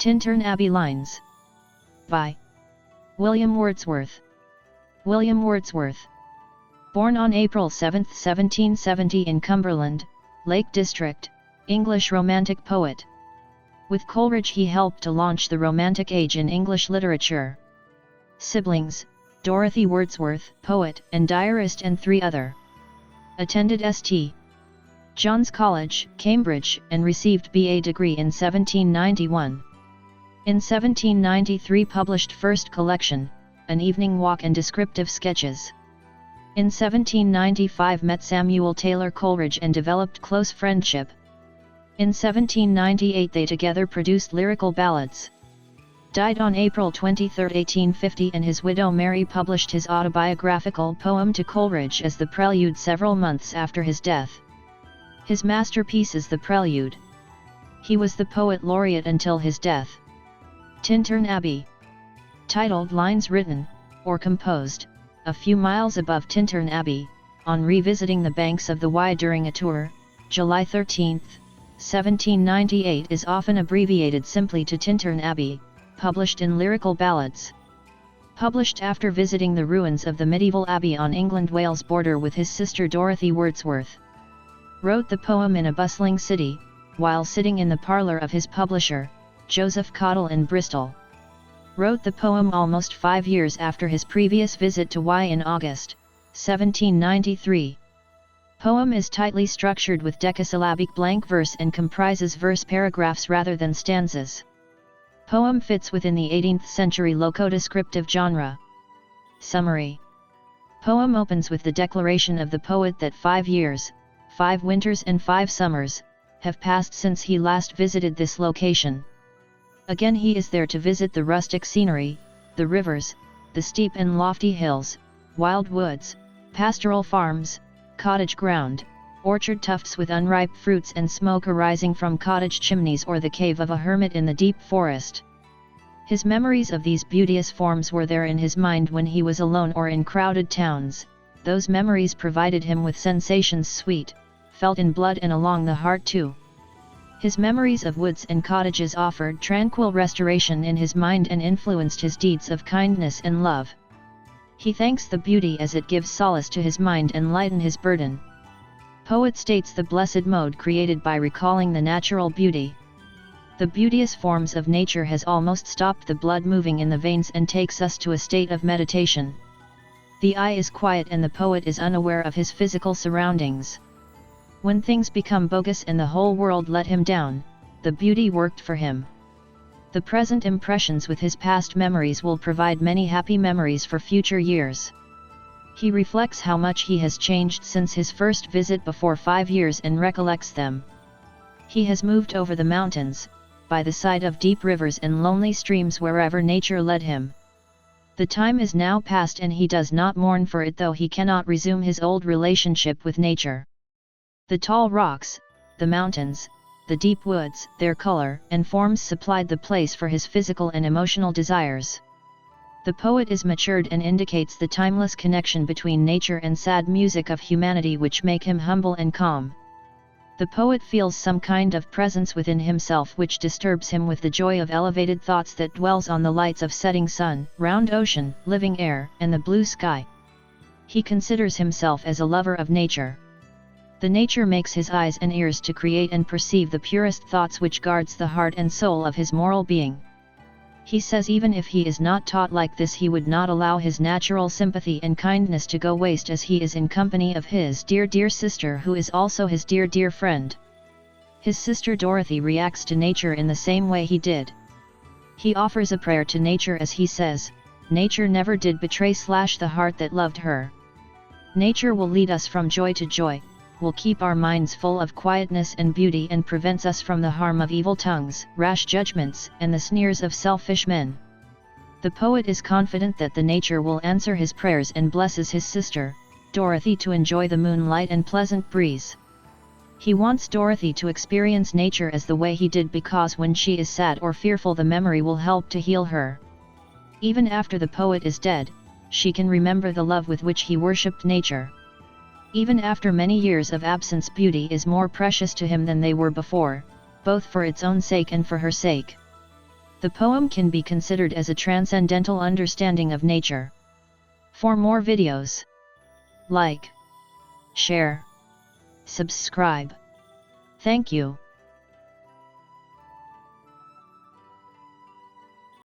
Tintern Abbey Lines by William Wordsworth. William Wordsworth. Born on April 7, 1770 in Cumberland, Lake District, English Romantic poet. With Coleridge he helped to launch the Romantic Age in English literature. Siblings, Dorothy Wordsworth, poet and diarist, and 3 other. Attended St. John's College, Cambridge, and received B.A. degree in 1791. In 1793 published first collection, An Evening Walk and Descriptive Sketches. In 1795 met Samuel Taylor Coleridge and developed close friendship. In 1798 they together produced lyrical ballads. Died on April 23, 1850, and his widow Mary published his autobiographical poem to Coleridge as the prelude several months after his death. His masterpiece is the prelude. He was the poet laureate until his death. Tintern Abbey. Titled Lines written, or composed, a few miles above Tintern Abbey, on revisiting the banks of the Wye during a tour, July 13, 1798, is often abbreviated simply to Tintern Abbey, published in Lyrical Ballads. Published after visiting the ruins of the medieval abbey on England-Wales border with his sister Dorothy Wordsworth. Wrote the poem in a bustling city, while sitting in the parlour of his publisher, Joseph Caudle in Bristol. Wrote the poem almost 5 years after his previous visit to Wye in August, 1793. Poem is tightly structured with decasyllabic blank verse and comprises verse paragraphs rather than stanzas. Poem fits within the 18th century loco-descriptive genre. Summary. Poem opens with the declaration of the poet that 5 years, 5 winters and 5 summers, have passed since he last visited this location. Again he is there to visit the rustic scenery, the rivers, the steep and lofty hills, wild woods, pastoral farms, cottage ground, orchard tufts with unripe fruits and smoke arising from cottage chimneys, or the cave of a hermit in the deep forest. His memories of these beauteous forms were there in his mind when he was alone or in crowded towns. Those memories provided him with sensations sweet, felt in blood and along the heart too. His memories of woods and cottages offered tranquil restoration in his mind and influenced his deeds of kindness and love. He thanks the beauty as it gives solace to his mind and lighten his burden. Poet states the blessed mode created by recalling the natural beauty. The beauteous forms of nature has almost stopped the blood moving in the veins and takes us to a state of meditation. The eye is quiet and the poet is unaware of his physical surroundings. When things become bogus and the whole world let him down, the beauty worked for him. The present impressions with his past memories will provide many happy memories for future years. He reflects how much he has changed since his first visit before 5 years and recollects them. He has moved over the mountains, by the side of deep rivers and lonely streams wherever nature led him. The time is now past and he does not mourn for it, though he cannot resume his old relationship with nature. The tall rocks, the mountains, the deep woods, their color and forms supplied the place for his physical and emotional desires. The poet is matured and indicates the timeless connection between nature and sad music of humanity which make him humble and calm. The poet feels some kind of presence within himself which disturbs him with the joy of elevated thoughts that dwells on the lights of setting sun, round ocean, living air, and the blue sky. He considers himself as a lover of nature. The nature makes his eyes and ears to create and perceive the purest thoughts which guards the heart and soul of his moral being. He says even if he is not taught like this he would not allow his natural sympathy and kindness to go waste, as he is in company of his dear sister, who is also his dear friend. His sister Dorothy reacts to nature in the same way he did. He offers a prayer to nature as he says, "Nature never did betray the heart that loved her. Nature will lead us from joy to joy, will keep our minds full of quietness and beauty, and prevents us from the harm of evil tongues, rash judgments, and the sneers of selfish men." The poet is confident that the nature will answer his prayers and blesses his sister, Dorothy, to enjoy the moonlight and pleasant breeze. He wants Dorothy to experience nature as the way he did, because when she is sad or fearful the memory will help to heal her. Even after the poet is dead, she can remember the love with which he worshipped nature. Even after many years of absence, beauty is more precious to him than they were before, both for its own sake and for her sake. The poem can be considered as a transcendental understanding of nature. For more videos, like, share, subscribe. Thank you.